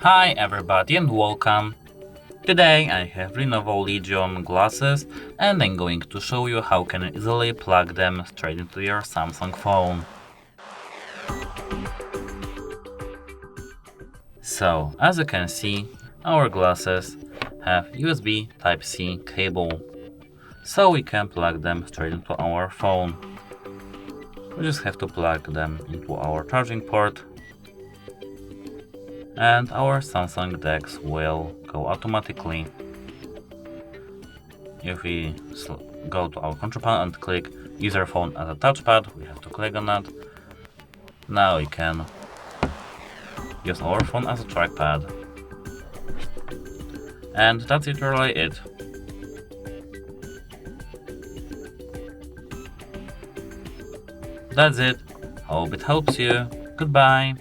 Hi everybody and welcome! Today I have Lenovo Legion glasses and I'm going to show you how you can easily plug them straight into your Samsung phone. So, as you can see, our glasses have USB Type-C cable, so we can plug them straight into our phone. We just have to plug them into our charging port, and our Samsung DeX will go automatically. If we go to our control panel and click use your phone as a touchpad, we have to click on that. Now we can use our phone as a trackpad. And that's literally it. That's it. Hope it helps you. Goodbye.